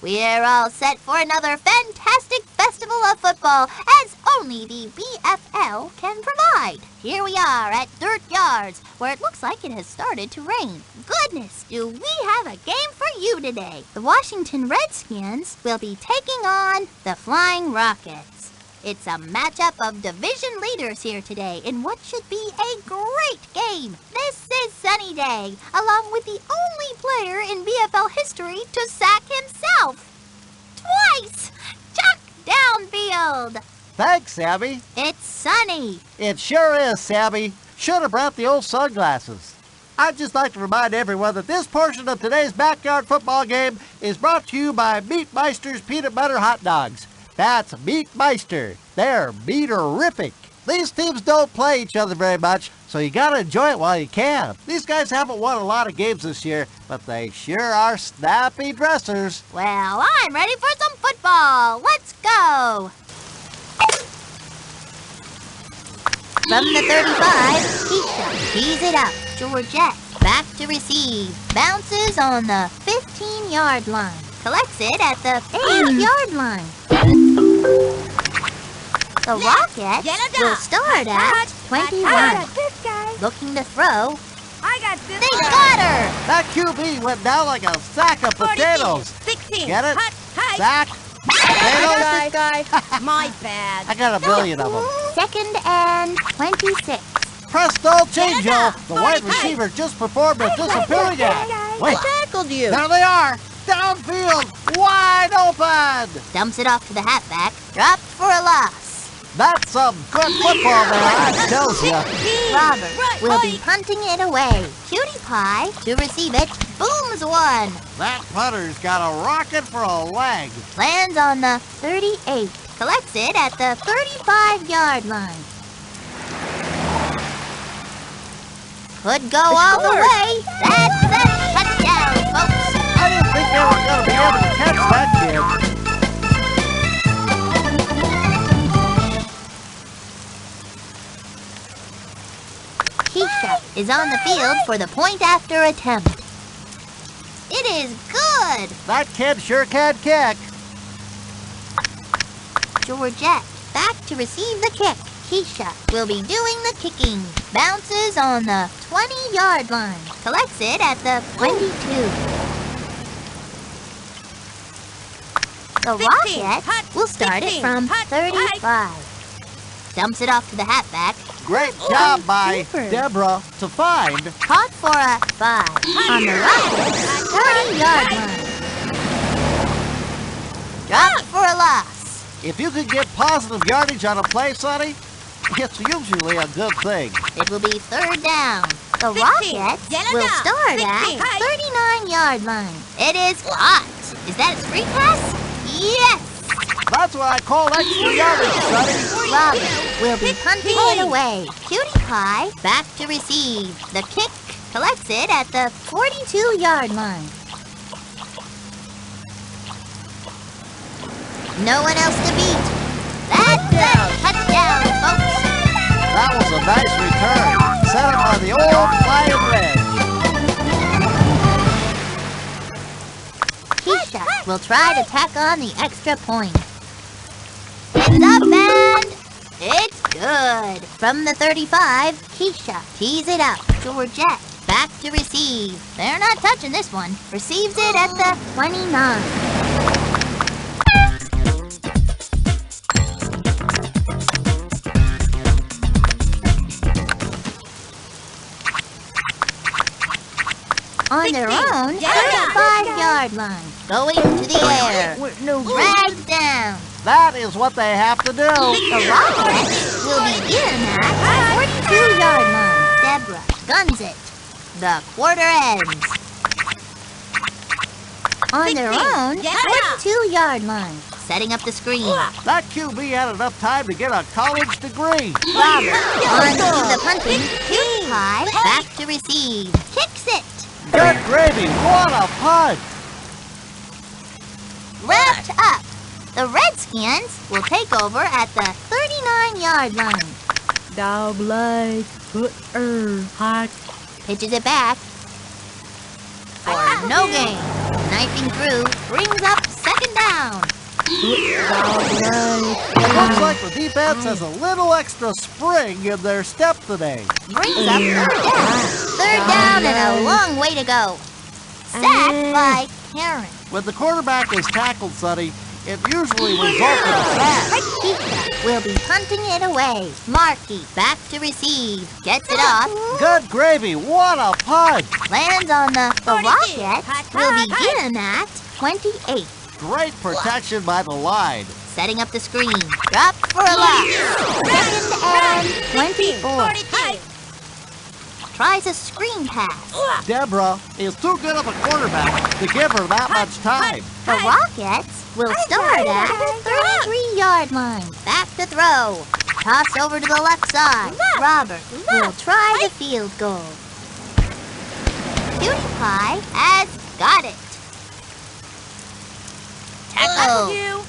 We're all set for another fantastic festival of football, as only the BFL can provide. Here we are at Dirt Yards, where it looks like it has started to rain. Goodness, do we have a game for you today. The Washington Redskins will be taking on the Flying Rockets. It's a matchup of division leaders here today in what should be a great game. This is Sunny Day, along with the only player in BFL history to sack himself. Twice! Chuck downfield! Thanks, Sammy. It's Sunny. It sure is, Sammy. Should have brought the old sunglasses. I'd just like to remind everyone that this portion of today's backyard football game is brought to you by Meat Meister's Peanut Butter Hot Dogs. That's Meat Meister. They're meaterific. These teams don't play each other very much, so you gotta enjoy it while you can. These guys haven't won a lot of games this year, but they sure are snappy dressers. Well, I'm ready for some football. Let's go. From the 35, Keisha tees it up. Georgette back to receive. Bounces on the 15-yard line. Collects it at the 8-yard line. The Rockets will start at 21. Looking to throw. They got her! That QB went down like a sack of potatoes. 16. Get it? Sack. I got this guy. My bad. I got a billion of them. Second and 26. Presto changeo! The wide receiver just performed a disappearing act. Wait, I tackled you. there they are! Downfield! Wide open! Dumps it off to the halfback. Dropped for a loss. That's some good football there, I tells ya. Robert will be punting it away. Cutie Pie to receive it. Booms one. That putter's got a rocket for a leg. Lands on the 38. Collects it at the 35-yard line. Could go all the way. That's a touchdown, folks. I didn't think they were going to be able to catch that kid. Keisha is on the field for the point after attempt. It is good. That kid sure can kick. Georgette back to receive the kick. Keisha will be doing the kicking. Bounces on the 20-yard line. Collects it at the 22. The Rockets will start it from 35. Dumps it off to the halfback. Great job by Deborah to find. Caught for a 5 on the Rockets' 30-yard line. Dropped for a loss. If you can get positive yardage on a play, Sonny, it's usually a good thing. It will be third down. The Rockets will start at 39-yard line. It is hot. Is that a screen pass? Yes. That's what I call extra yardage, Sonny. Robert will be punting it away. Cutie Pie back to receive. The kick collects it at the 42-yard line. No one else to beat. That's a touchdown, folks. That was a nice return. Set up on the old Flying Red. Keisha will try to tack on the extra point. It's up and it's good. From the 35, Keisha tees it up. Georgette back to receive. They're not touching this one. Receives it at the 29. On their own 35-yard line. Going to the air. Dragged down. That is what they have to do. The Rockets will begin at 42-yard line. Deborah guns it. The quarter ends. On their own 42-yard line. Setting up the screen. That QB had enough time to get a college degree. Robert on to the punting. Cutie Pie back to receive. Kicks it. Good gravy. What a punt. Wrapped up. The Redskins will take over at the 39-yard line. Double hot. Pitches it back. For no gain. Knifing through, brings up second second down. It looks like the defense has a little extra spring in their step today. Brings up third down. Third down and a long way to go. Sacked by Karen. When the quarterback is tackled, Sonny, it usually results in a sack. Keisha will be punting it away. Marky back to receive. Gets it off. Good gravy, what a punch! Lands on the Rockets. Will begin at 28. Great protection by the line. Setting up the screen. Drop for a loss. Second and 24. Tries a screen pass. Deborah is too good of a quarterback to give her that much time. The Rockets will start at the 33-yard line. Back to throw. Toss over to the left side. Robert will try the field goal. Cutie Pie has got it. Tackle.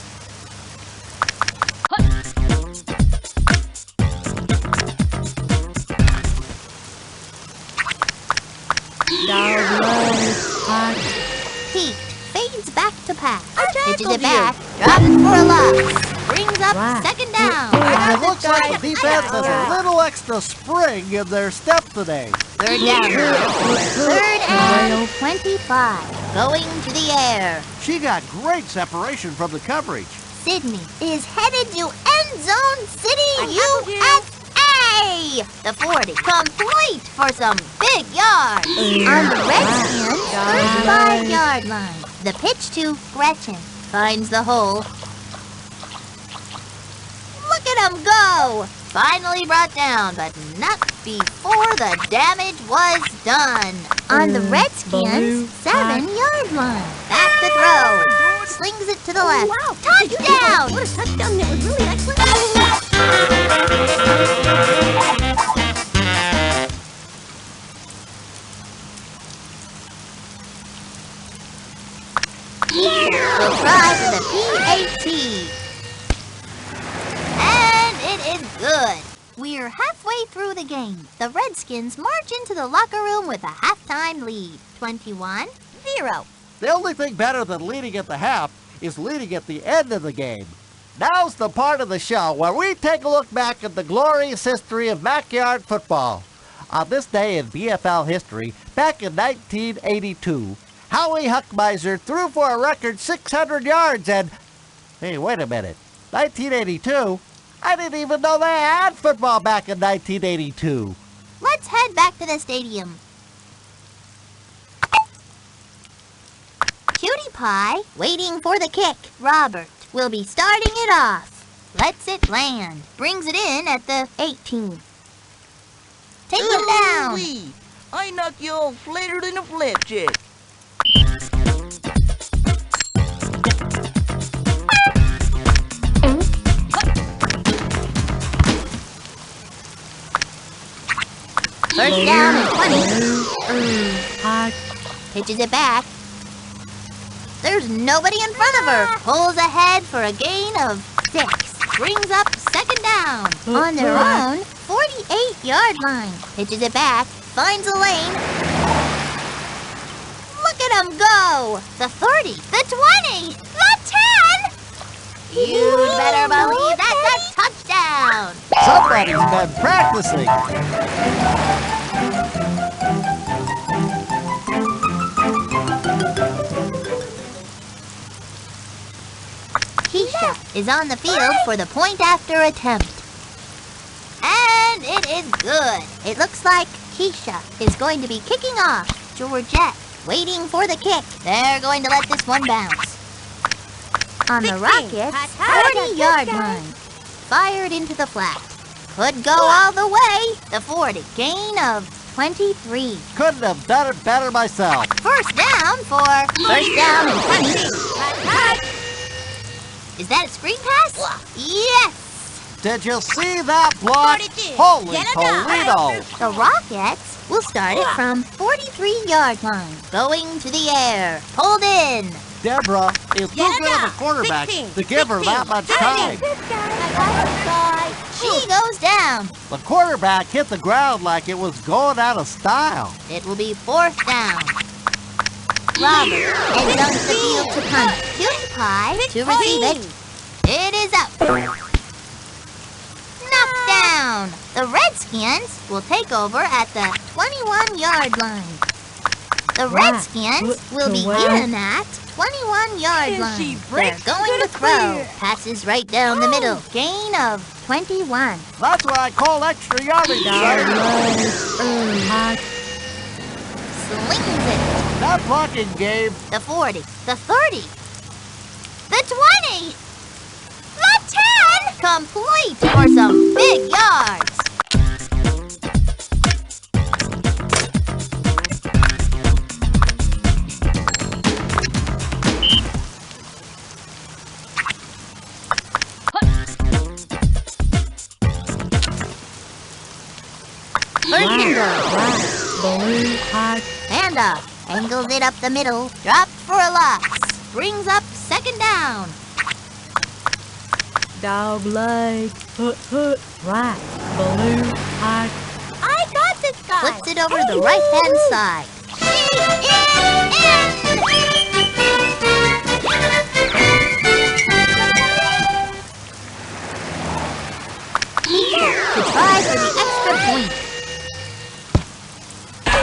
Pete fades back to pass. Pitches it back. Drops for a loss. Brings up second down. It looks like the defense has a little extra spring in their step today. Third down. Third and 25. Going to the air. She got great separation from the coverage. Sydney is headed to End Zone City, USA. The 40 complete for some big yards. On the Redskins 35-yard line. The pitch to Gretchen finds the hole. Look at him go! Finally brought down, but not before the damage was done. On the Redskins 7-yard line. Back to throw. Slings it to the left. Wow. Touchdown! What a touchdown. It was really excellent. We'll try for the PAT. And it is good. We're halfway through the game. The Redskins march into the locker room with a halftime lead. 21-0. The only thing better than leading at the half is leading at the end of the game. Now's the part of the show where we take a look back at the glorious history of backyard football. On this day in BFL history, back in 1982, Howie Huckmeiser threw for a record 600 yards and... Hey, wait a minute. 1982? I didn't even know they had football back in 1982. Let's head back to the stadium. Cutie Pie waiting for the kick. Robert will be starting it off. Lets it land. Brings it in at the 18. Take it down. Ooh-wee. I knock you all flatter than a flapjack. First down and 20. Pitches it back. There's nobody in front of her. Pulls ahead for a gain of 6. Brings up second down. On their own 48-yard line. Pitches it back. Finds a lane. Look at him go. The 30. The 20. The 10. You'd better believe that's a touchdown. Somebody's been practicing. Keisha is on the field for the point after attempt. And it is good. It looks like Keisha is going to be kicking off. Georgette waiting for the kick. They're going to let this one bounce. On the Rockets 40-yard line. Fired into the flat. Could go all the way. The 40. Gain of 23. Couldn't have done it better myself. First down for first down and 20. Is that a screen pass? Yes! Did you see that block? Holy Toledo! The Rockets will start it from 43-yard line. Going to the air. Pulled in. Deborah is too good of a quarterback to give her that much time. She goes down. The quarterback hit the ground like it was going out of style. It will be fourth down. Robert heads onto the field to punt. Cutie Pie to receive it. It is up. Knocked down. The Redskins will take over at the 21-yard line. The Redskins will begin at 21-yard line. They're going to throw. Passes right down the middle. Gain of 21. That's what I call extra yardage, sir. Slings it. Not blocking, Gabe. The 40. The 30. The 20. The 10. Complete for some big yards. Third and goal. Hand off. Angles it up the middle. Dropped for a loss. Brings up second down. Dog leg. Right. Blue hot. I got this guy. Flips it over the right-hand side. To try for the extra point.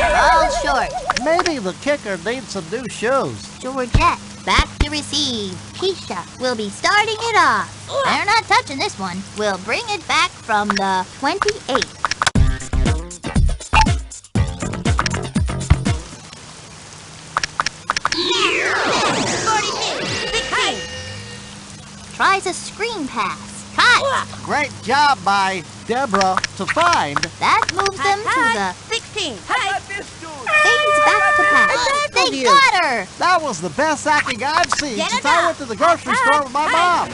Ball short. Maybe the kicker needs some new shoes. Georgette back to receive. Keisha will be starting it off. They're not touching this one. We'll bring it back from the 28. Tries a screen pass. Cut. Great job by Deborah to find. That moves them to the 16. fades back to pass. They got her. That was the best sacking I've seen since I went to the grocery store with my mom.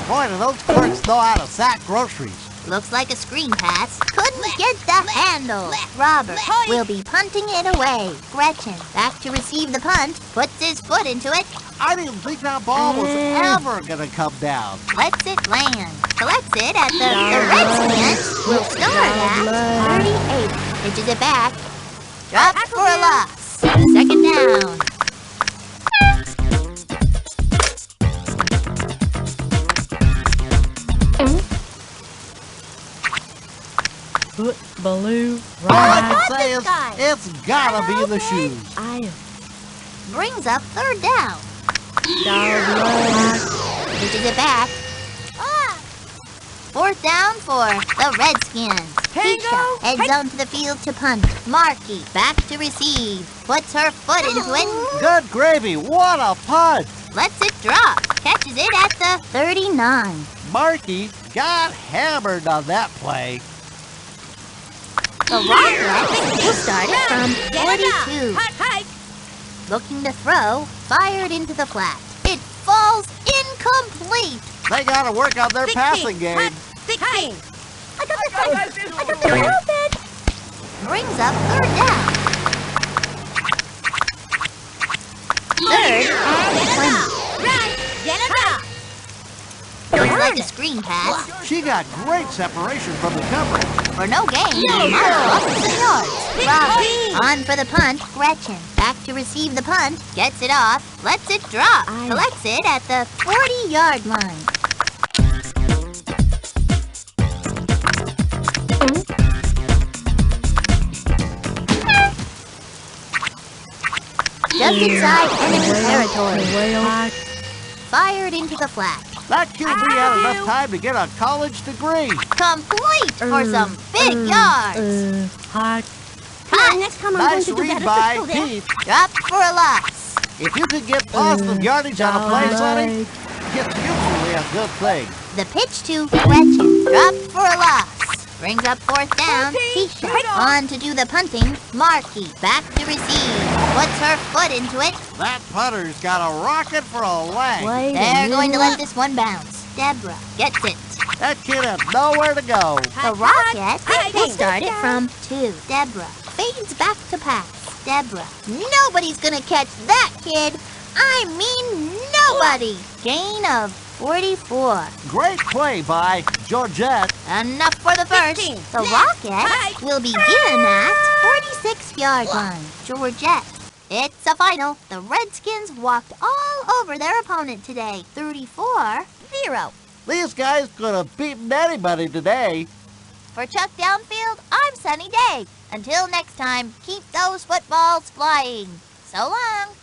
Boy, do those clerks know how to sack groceries. Looks like a screen pass. Couldn't get the handle. Robert will be punting it away. Gretchen back to receive the punt. Puts his foot into it. I didn't think that ball was ever gonna come down. Lets it land. Collects it at the Redskins. Will start at 38. Pitches it back. Dropped for a loss. Second down. Blue All I can say is, it's gotta be the shoes. Brings up third down. Dog leg. Pitches it back. Fourth down for the Redskins. Keisha heads onto the field to punt. Marky back to receive. Puts her foot into it. Good gravy, what a punt! Lets it drop. Catches it at the 39. Marky got hammered on that play. The Rockets will start it from 42. Looking to throw, fired into the flat. It falls incomplete. They gotta work on their passing game. 16. I got the open. Brings up third down. Third and 20. Looks like a screen pass. She got great separation from the coverage. For no gain, lost some yards. Robert on for the punt. Gretchen back to receive the punt. Gets it off. Lets it drop. Collects it at the 40-yard line. Just inside enemy territory. Fired into the flat. That QB had enough time to get a college degree. Complete for some big yards. Hot. Cut. Next time Nice read by Pete. Dropped for a loss. If you can get positive yardage on a play, Sonny, it's usually a good thing. The pitch to Gretchen. Dropped for a loss. Brings up fourth down. Keisha on to do the punting. Marky back to receive. Puts her foot into it. That putter's got a rocket for a leg. They're going to let this one bounce. Deborah gets it. That kid has nowhere to go. The Rocket will start it from 2. Deborah fades back to pass. Deborah. Nobody's going to catch that kid. I mean nobody. Gain of 44. Great play by Georgette. Enough for the first. The Rocket will begin at 46-yard line. Georgette It's a final. The Redskins walked all over their opponent today, 34-0. These guys could have beaten anybody today. For Chuck Downfield, I'm Sunny Day. Until next time, keep those footballs flying. So long.